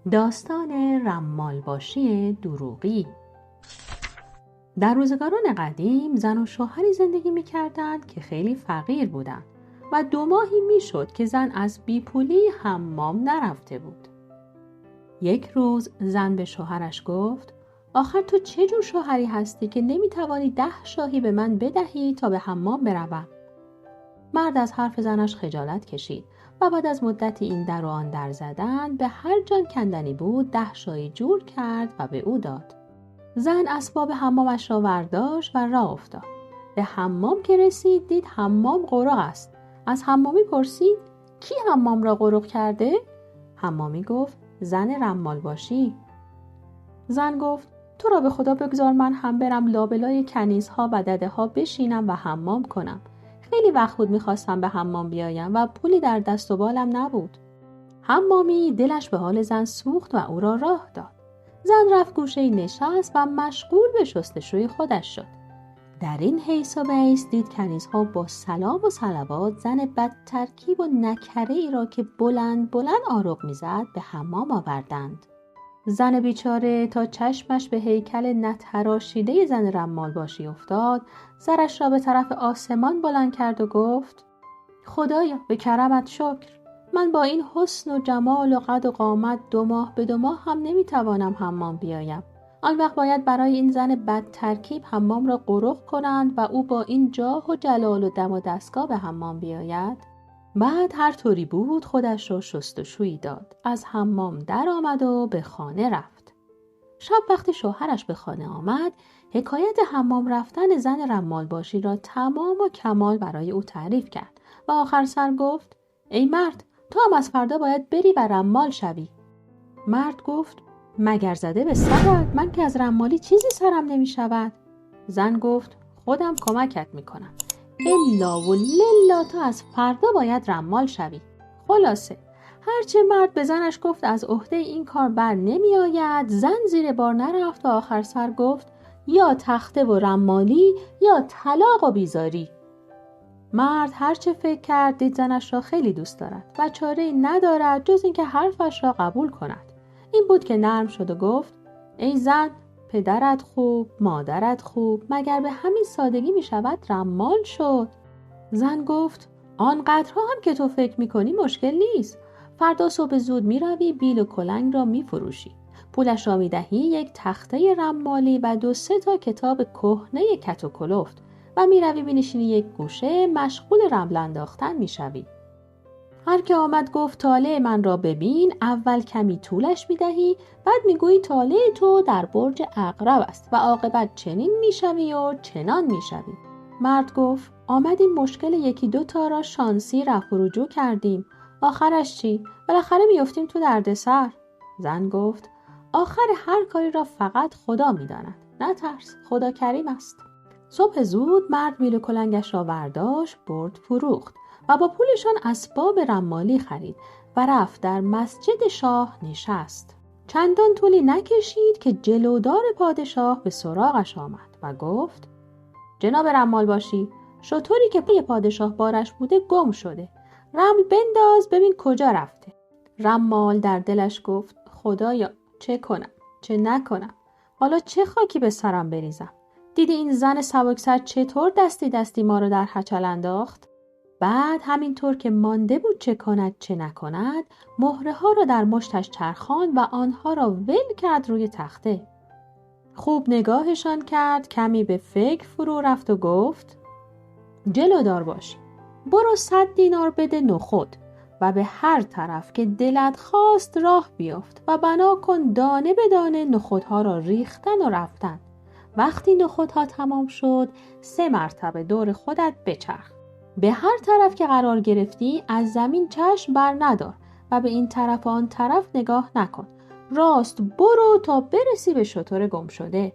داستان رمالباشی دروغی. در روزگاران قدیم زن و شوهری زندگی می‌کردند که خیلی فقیر بودند و 2 ماهی میشد که زن از بیپولی حمام نرفته بود. یک روز زن به شوهرش گفت: آخر تو چه جور شوهری هستی که نمی‌توانی 10 شاهی به من بدهی تا به حمام بروم؟ مرد از حرف زنش خجالت کشید و بعد از مدتی این در و آن در زدن به هر جان کندنی بود 10 شاهی جور کرد و به او داد. زن اسباب حمامش را برداشت و راه افتاد. به حمام که رسید دید حمام قرق است. از حمامی پرسید: کی حمام را قرق کرده؟ حمامی گفت: زن رمالباشی. زن گفت: تو را به خدا بگذار من هم برم لابلای کنیزها و دده ها بشینم و حمام کنم. خیلی وقت بود میخواستم به حمام بیایم و پولی در دست و بالم نبود. حمامی دلش به حال زن سوخت و او را راه داد. زن رفت گوشه‌ای نشست و مشغول به شستشوی خودش شد. در این حیث و بیس دید کنیزها با سلام و صلوات زن بد ترکیب و نکره ای را که بلند بلند آرق میزد به حمام آوردند. زن بیچاره تا چشمش به هیکل نتراشیده زن رمالباشی افتاد، سرش را به طرف آسمان بلند کرد و گفت: خدایا به کرمت شکر. من با این حسن و جمال و قد و قامت 2 ماه به 2 ماه هم نمیتوانم حمام بیایم. آن وقت باید برای این زن بد ترکیب حمام را قرق کنند و او با این جاه و جلال و دم و دستگاه به حمام بیاید؟ بعد هر طوری بود خودش را شستشویی داد. از حمام در آمد و به خانه رفت. شب وقتی شوهرش به خانه آمد، حکایت حمام رفتن زن رمالباشی را تمام و کمال برای او تعریف کرد و آخر سر گفت: ای مرد، تو هم از فردا باید بری و رمال شوی. مرد گفت: مگر زده به سرت؟ من که از رمالی چیزی سرم نمی شود. زن گفت: خودم کمکت می کنم. الا و للا تو از فردا باید رمال شوی. خلاصه هرچه مرد به زنش گفت از عهده این کار بر نمی آید، زن زیر بار نرفت و آخر سر گفت: یا تخته و رمالی یا طلاق و بیزاری. مرد هرچه فکر کرد دید زنش را خیلی دوست دارد و چاره‌ای ندارد جز اینکه حرفش را قبول کند. این بود که نرم شد و گفت: ای زن، پدرت خوب، مادرت خوب، مگر به همین سادگی می شود رمال شد؟ زن گفت: آنقدرها هم که تو فکر می کنی مشکل نیست. فردا صبح زود می روی بیل و کلنگ را می فروشی. پولش را می دهی یک تخته رمالی و 2-3 تا کتاب کهنه کت و کلفت و می روی بنشینی یک گوشه مشغول رمل انداختن می شوی. هر که آمد گفت طالع من را ببین، اول کمی طولش می دهی، بعد می گویی طالع تو در برج عقرب است و عاقبت چنین می شوی و چنان می شوی. مرد گفت: آمدیم مشکل 1-2 تا را شانسی رفع و رجوع کردیم، آخرش چی؟ بالاخره می افتیم تو دردسر. زن گفت: آخر هر کاری را فقط خدا می داند. نترس، خدا کریم است. صبح زود مرد بیل و کلنگش را برداشت برد فروخت و با پولشان اسباب رمالی خرید و رفت در مسجد شاه نشست. چندان طولی نکشید که جلودار پادشاه به سراغش آمد و گفت: جناب رمالباشی، شتری که پی پادشاه بارش بوده گم شده. رمل بنداز ببین کجا رفته. رمال در دلش گفت: خدایا چه کنم چه نکنم، حالا چه خاکی به سرم بریزم؟ دیدی این زن سبکسر چطور دستی ما رو در هچل انداخت؟ بعد همینطور که مانده بود چه کند چه نکند، مهره ها را در مشتش چرخاند و آنها را ول کرد روی تخته. خوب نگاهشان کرد، کمی به فکر فرو رفت و گفت: جلودار باش، برو 100 دینار بده نخود و به هر طرف که دلت خواست راه بیافت و بنا کن دانه به دانه نخودها را ریختن و رفتن. وقتی نخودها تمام شد 3 مرتبه دور خودت بچرخ. به هر طرف که قرار گرفتی از زمین چشم بر ندار و به این طرف و آن طرف نگاه نکن. راست برو تا برسی به شتر گم شده.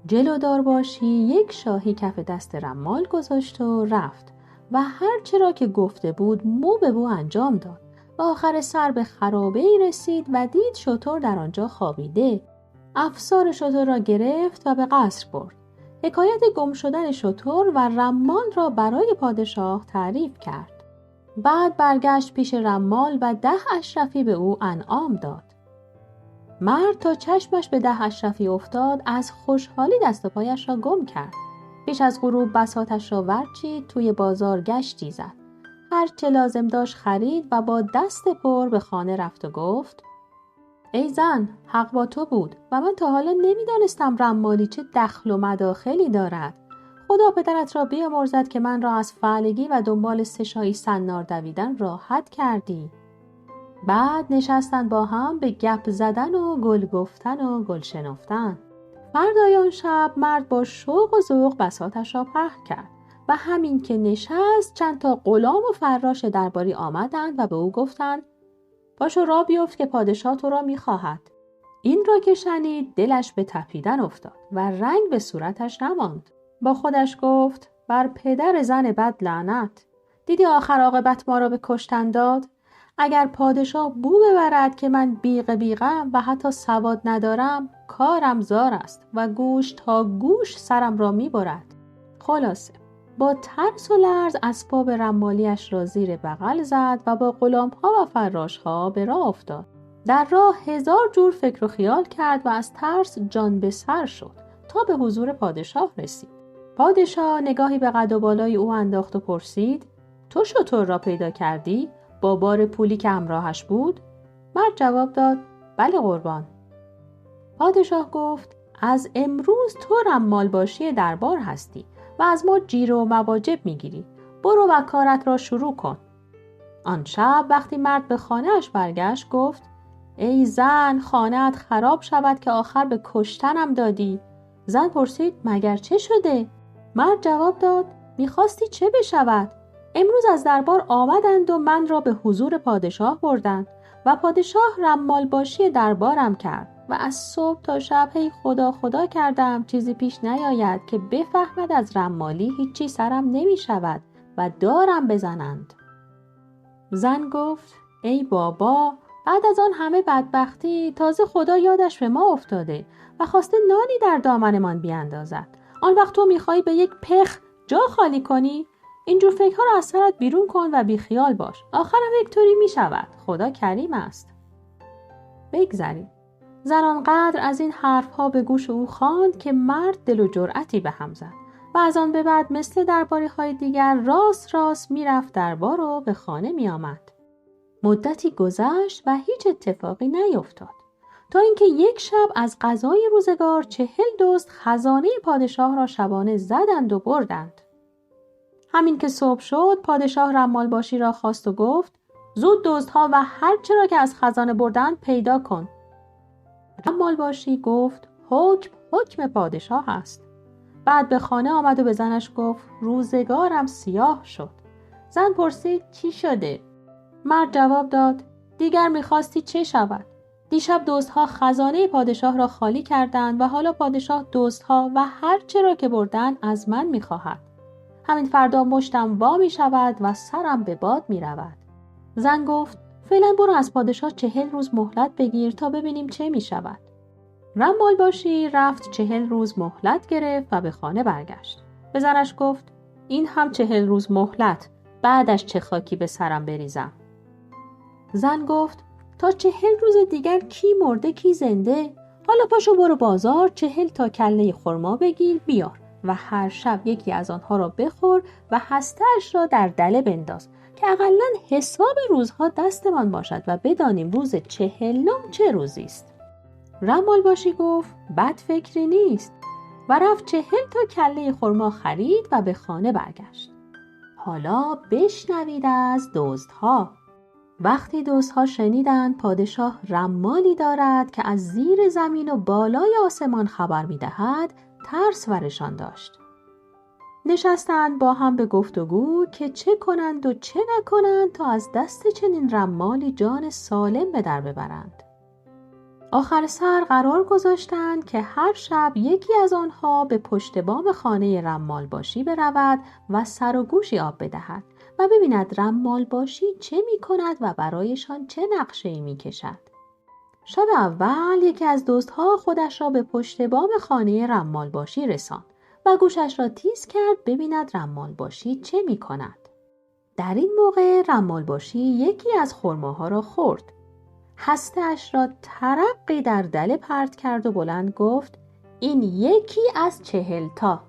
جلودار باشی 1 شاهی کف دست رمال گذاشت و رفت و هر چرا که گفته بود مو به مو انجام داد و آخر سر به خرابه‌ای رسید و دید شتر در آنجا خوابیده. افسار شتر را گرفت و به قصر برد. حکایت گم شدن شتر و رمال را برای پادشاه تعریف کرد. بعد برگشت پیش رمال و 10 اشرفی به او انعام داد. مرد تا چشمش به 10 اشرفی افتاد از خوشحالی دست و پایش را گم کرد. پیش از غروب بساطش را ورچید، توی بازار گشتی زد. هر چه لازم داشت خرید و با دست پر به خانه رفت و گفت: ای زن، حق با تو بود و من تا حالا نمیدانستم رمالی چه دخل و مداخلی دارد. خدا پدرت را بیامرزد که من را از فعلگی و دنبال سشایی سنار دویدن راحت کردی. بعد نشستن با هم به گپ زدن و گل گفتن و گل شنفتن. فردای آن شب مرد با شوق و ذوق بساطش را پهن کرد و همین که نشست چند تا غلام و فراش درباری آمدند و به او گفتند: پاشو راه بیفت که پادشاه تو را می‌خواهد. این را که شنید دلش به تپیدن افتاد و رنگ به صورتش نماند. با خودش گفت: بر پدر زن بد لعنت. دیدی آخر عاقبت ما را به کشتن داد؟ اگر پادشاه بو ببرد که من بیغم و حتی سواد ندارم، کارم زار است و گوش تا گوش سرم را میبرد. خلاصه با ترس و لرز اسباب رمالیش را زیر بغل زد و با غلام‌ها و فراش‌ها به راه افتاد. در راه 1000 جور فکر و خیال کرد و از ترس جان به سر شد تا به حضور پادشاه رسید. پادشاه نگاهی به قد و بالای او انداخت و پرسید: تو شتر را پیدا کردی؟ با بار پولی که همراهش بود؟ مرد جواب داد: بله قربان. پادشاه گفت: از امروز تو رمال باشی دربار هستی و از ما جیر و مواجب میگیری. برو و کارت را شروع کن. آن شب وقتی مرد به خانه‌اش برگشت گفت: ای زن، خانه‌ات خراب شود که آخر به کشتنم دادی. زن پرسید: مگر چه شده؟ مرد جواب داد: میخواستی چه بشود؟ امروز از دربار آمدند و من را به حضور پادشاه بردند و پادشاه رمال باشی دربارم کرد و از صبح تا شب هی خدا خدا کردم چیزی پیش نیاید که بفهمد از رمالی هیچی سرم نمی شود و دارم بزنند. زن گفت: ای بابا، بعد از آن همه بدبختی تازه خدا یادش به ما افتاده و خواسته نانی در دامنمان بیاندازد. آن وقت تو میخوایی به یک پخ جا خالی کنی؟ اینجور فکرها را از سرت بیرون کن و بیخیال باش. آخرم یک طوری میشود. خدا کریم است. بگذریم. زن آنقدر از این حرفها به گوش او خواند که مرد دل و جرأتی به هم زد و از آن به بعد مثل درباری‌های دیگر راست میرفت دربار و به خانه میآمد. مدتی گذشت و هیچ اتفاقی نیفتاد تا اینکه یک شب از قضای روزگار 40 دزد خزانه پادشاه را شبانه زدند و بردند. همین که صبح شد پادشاه رمال باشی را خواست و گفت: زود دزدها و هر چه را که از خزانه بردند پیدا کن. رمال باشی گفت: حکم پادشاه است. بعد به خانه آمد و به زنش گفت: روزگارم سیاه شد. زن پرسید: چی شده؟ مرد جواب داد: دیگر میخواستی چه شود؟ دیشب دزدها خزانه پادشاه را خالی کردند و حالا پادشاه دزدها و هر چه را که بردند از من میخواهد. همین فردا مشتم وا می شود و سرم به باد می رود. زن گفت: فعلا برو از پادشاه 40 روز مهلت بگیر تا ببینیم چه می شود. رمال باشی رفت 40 روز مهلت گرفت و به خانه برگشت. به زنش گفت: این هم 40 روز مهلت، بعدش چه خاکی به سرم بریزم. زن گفت: تا 40 روز دیگر کی مرده کی زنده؟ حالا پاشو برو بازار 40 تا کله خرما بگیر بیار و هر شب یکی از آنها را بخور و هسته‌اش را در دله بنداز که اقلاً حساب روزها دستمان باشد و بدانیم روز 40 چه روزی است. رمال باشی گفت: بد فکری نیست و رفت 40 تا کله خرما خرید و به خانه برگشت. حالا بشنوید از دزدها. وقتی دزدها شنیدند پادشاه رمالی دارد که از زیر زمین و بالای آسمان خبر می‌دهد، ترس ورشان داشت. نشستند با هم به گفتگو که چه کنند و چه نکنند تا از دست چنین رمالی جان سالم به در ببرند. آخر سر قرار گذاشتند که هر شب یکی از آنها به پشت بام خانه رمال باشی برود و سر و گوشی آب بدهد و ببیند رمال باشی چه می کند و برایشان چه نقشه‌ای می کشد. شب اول یکی از دزدها خودش را به پشت بام خانه رمال باشی رساند و گوشش را تیز کرد ببیند رمال باشی چه می کند. در این موقع رمال باشی یکی از خرماها را خورد. هسته‌اش را ترقی در دله پرت کرد و بلند گفت این یکی از 40 تا.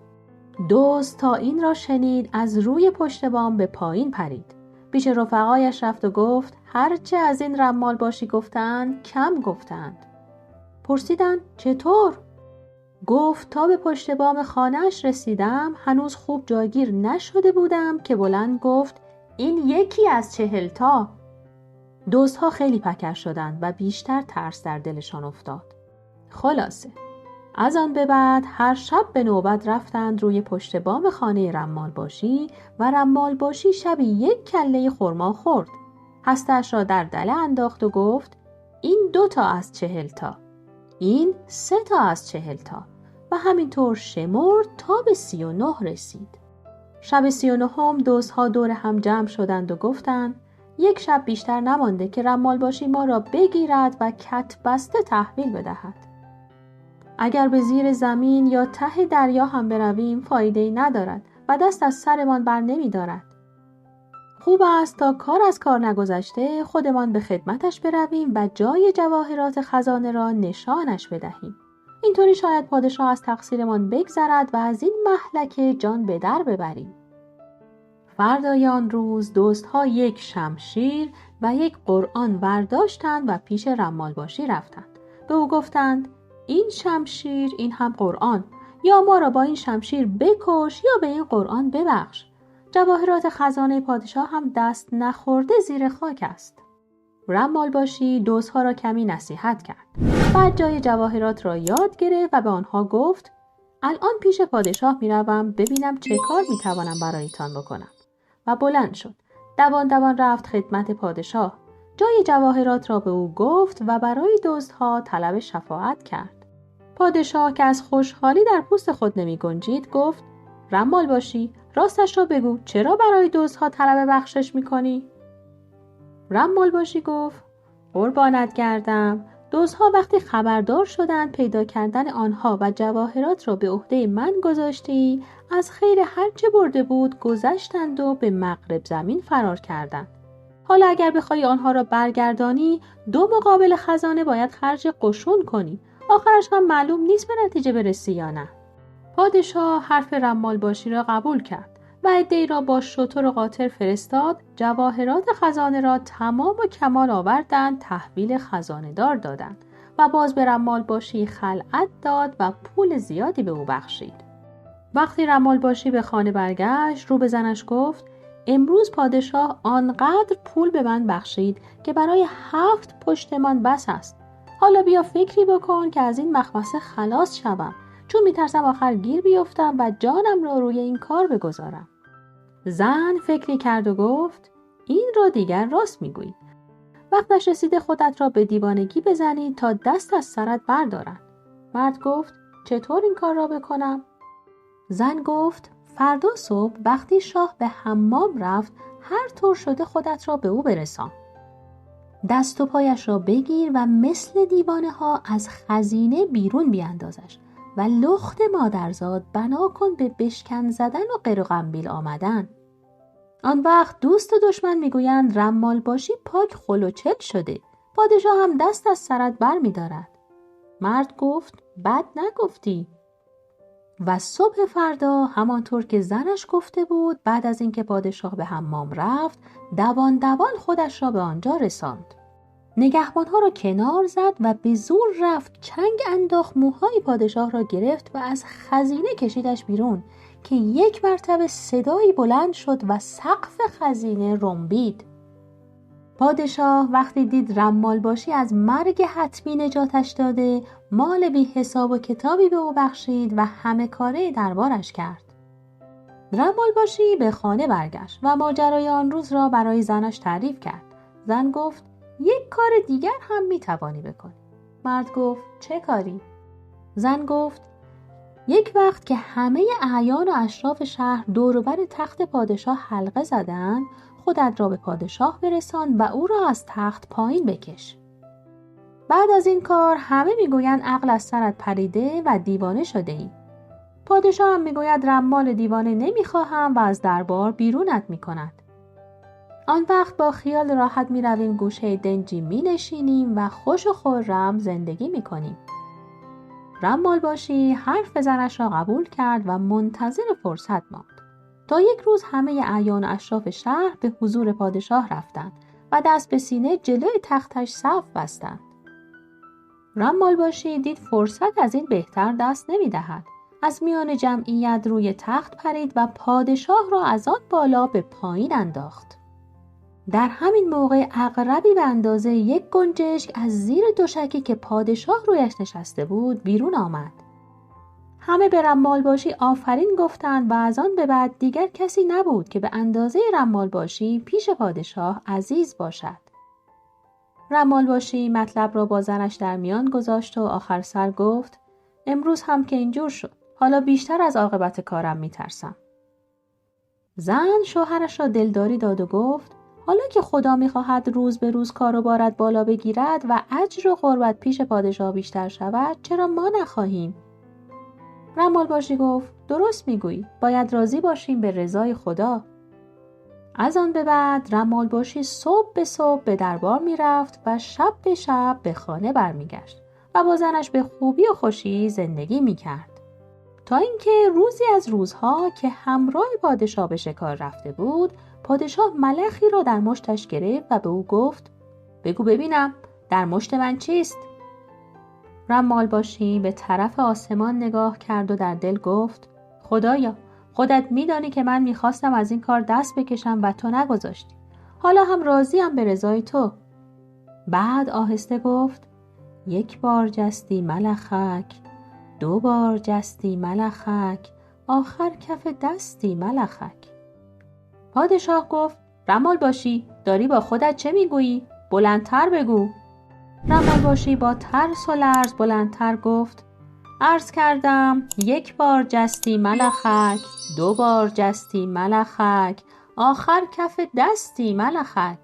دزد تا این را شنید از روی پشت بام به پایین پرید. پیش رفقایش رفت و گفت هرچه از این رمال باشی گفتند کم گفتند. پرسیدند چطور؟ گفت تا به پشت بام خانه‌اش رسیدم هنوز خوب جاگیر نشده بودم که بلند گفت این یکی از 40 تا. دزدها خیلی پکر شدند و بیشتر ترس در دلشان افتاد. خلاصه از آن به بعد هر شب به نوبت رفتند روی پشت بام خانه رمال باشی و رمال باشی شبی 1 کله خرما خورد. هسته‌اش را در دله انداخت و گفت این 2 تا از 40 تا. این 3 تا از 40 تا و همینطور شمرد تا به 39 رسید. شب 39 دزدها دور هم جمع شدند و گفتند 1 شب بیشتر نمانده که رمال باشی ما را بگیرد و کت بسته تحویل بدهد. اگر به زیر زمین یا ته دریا هم برویم فایده‌ای ندارد و دست از سرمان بر نمی دارد. خوب است تا کار از کار نگذشته خودمان به خدمتش برویم و جای جواهرات خزانه را نشانش بدهیم. اینطوری شاید پادشاه از تقصیرمان بگذرد و از این مهلکه جان به در ببریم. فردای آن روز دزدها 1 شمشیر و 1 قرآن برداشتند و پیش رمال باشی رفتند. به او گفتند این شمشیر این هم قرآن، یا ما را با این شمشیر بکش یا به این قرآن ببخش. جواهرات خزانه پادشاه هم دست نخورده زیر خاک است. رمال باشی دزدها را کمی نصیحت کرد. بعد جای جواهرات را یاد گرفت و به آنها گفت الان پیش پادشاه میروم ببینم چه کار میتوانم برایتان بکنم. و بلند شد. دوان دوان رفت خدمت پادشاه. جای جواهرات را به او گفت و برای دزدها طلب شفاعت کرد. پادشاه که از خوشحالی در پوست خود نمی گنجید گفت رمال باشی راستش را بگو چرا برای دزدها طلب بخشش می کنی؟ رمال باشی گفت قربانت گردم دزدها وقتی خبردار شدند پیدا کردن آنها و جواهرات را به عهده من گذاشتی از خیر هرچه برده بود گذشتند و به مغرب زمین فرار کردند. حالا اگر بخوای آنها را برگردانی 2 مقابل خزانه باید خرج قشون کنی. آخرش هم معلوم نیست به نتیجه برسی یا نه. پادشاه حرف رمال باشی را قبول کرد و عده‌ای را با شتر و قاطر فرستاد. جواهرات خزانه را تمام و کمال آوردند تحویل خزانه دار دادند و باز به رمال باشی خلعت داد و پول زیادی به او بخشید. وقتی رمال باشی به خانه برگشت رو به زنش گفت امروز پادشاه آنقدر پول به من بخشید که برای 7 پشتمان بس است. حالا بیا فکری بکن که از این مخمصه خلاص شوم چون میترسم آخر گیر بیفتم و جانم را روی این کار بگذارم. زن فکری کرد و گفت این را دیگر راست میگویی. وقتش رسیده خودت را به دیوانگی بزنی تا دست از سرت بردارن. مرد گفت چطور این کار را بکنم؟ زن گفت فردا صبح وقتی شاه به حمام رفت هر طور شده خودت را به او برسان. دست و پایش را بگیر و مثل دیوانه ها از خزینه بیرون بیاندازش و لخت مادرزاد بنا کن به بشکن زدن و قر و قنبیل آمدن. آن وقت دوست و دشمن میگویند رمال باشی پاک خلوچل شده. پادشاه هم دست از سرت بر می دارد. مرد گفت بد نگفتی. و صبح فردا همانطور که زنش گفته بود بعد از اینکه پادشاه به حمام رفت دوان دوان خودش را به آنجا رساند. نگهبانها را کنار زد و به زور رفت چنگ انداخت موهای پادشاه را گرفت و از خزینه کشیدش بیرون که 1 مرتبه صدایی بلند شد و سقف خزینه رنبید. پادشاه وقتی دید رمال باشی از مرگ حتمی نجاتش داده مال بی حساب و کتابی به او بخشید و همه کاره دربارش کرد. رمال باشی به خانه برگشت و ماجرای آن روز را برای زنش تعریف کرد. زن گفت 1 کار دیگر هم میتوانی بکنی. مرد گفت چه کاری؟ زن گفت یک وقت که همه اعیان و اشراف شهر دور و بر تخت پادشاه حلقه زدند خودت را به پادشاه برسان و او را از تخت پایین بکش. بعد از این کار همه میگویند عقل از سرت پریده و دیوانه شده ای. پادشاه هم میگوید رمال دیوانه نمیخواهم و از دربار بیرونت میکند. آن وقت با خیال راحت می رویم گوشه دنجی می نشینیم و خوش و خرم زندگی می کنیم. رمالباشی حرف زنش را قبول کرد و منتظر فرصت ماند. تا یک روز همه اعیان و اشراف شهر به حضور پادشاه رفتند و دست به سینه جلوی تختش صف بستند. رمالباشی دید فرصت از این بهتر دست نمی دهد. از میان جمعیت روی تخت پرید و پادشاه را از آن بالا به پایین انداخت. در همین موقع عقربی به اندازه یک گنجشک از زیر دوشکی که پادشاه رویش نشسته بود بیرون آمد. همه به رمالباشی آفرین گفتند و از آن به بعد دیگر کسی نبود که به اندازه رمالباشی پیش پادشاه عزیز باشد. رمالباشی مطلب را با زنش در میان گذاشت و آخر سر گفت امروز هم که اینجور شد. حالا بیشتر از عاقبت کارم میترسم. زن شوهرش را دلداری داد و گفت حالا که خدا میخواهد روز به روز کار و بارت بالا بگیرد و اجر و قربت پیش پادشاه بیشتر شود چرا ما نخواهیم؟ رمالباشی گفت درست میگویی، باید راضی باشیم به رضای خدا. از آن به بعد رمالباشی صبح به صبح به دربار میرفت و شب به شب به خانه برمیگشت و با زنش به خوبی و خوشی زندگی میکرد. تا اینکه روزی از روزها که همراه پادشاه به شکار رفته بود، پادشاه ملخی را در مشتش گرفت و به او گفت بگو ببینم در مشت من چیست؟ رمالباشی به طرف آسمان نگاه کرد و در دل گفت خدایا، خودت میدانی که من میخواستم از این کار دست بکشم و تو نگذاشتی. حالا هم راضیم به رضای تو. بعد آهسته گفت یک بار جستی ملخک، دو بار جستی ملخک، آخر کف دستی ملخک. پادشاه گفت رمالباشی داری با خودت چه میگویی؟ بلندتر بگو. رمالباشی با ترس و لرز بلندتر گفت عرض کردم یک بار جستی ملخک، دو بار جستی ملخک، آخر کف دستی ملخک.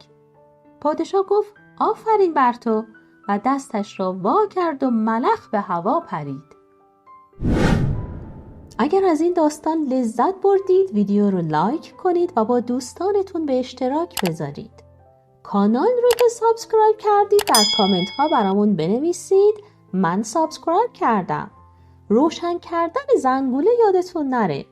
پادشاه گفت آفرین بر تو و دستش را وا کرد و ملخ به هوا پرید. اگر از این داستان لذت بردید ویدیو رو لایک کنید و با دوستانتون به اشتراک بذارید. کانال رو که سابسکرایب کردید در کامنت ها برامون بنویسید من سابسکرایب کردم. روشن کردن زنگوله یادتون نره.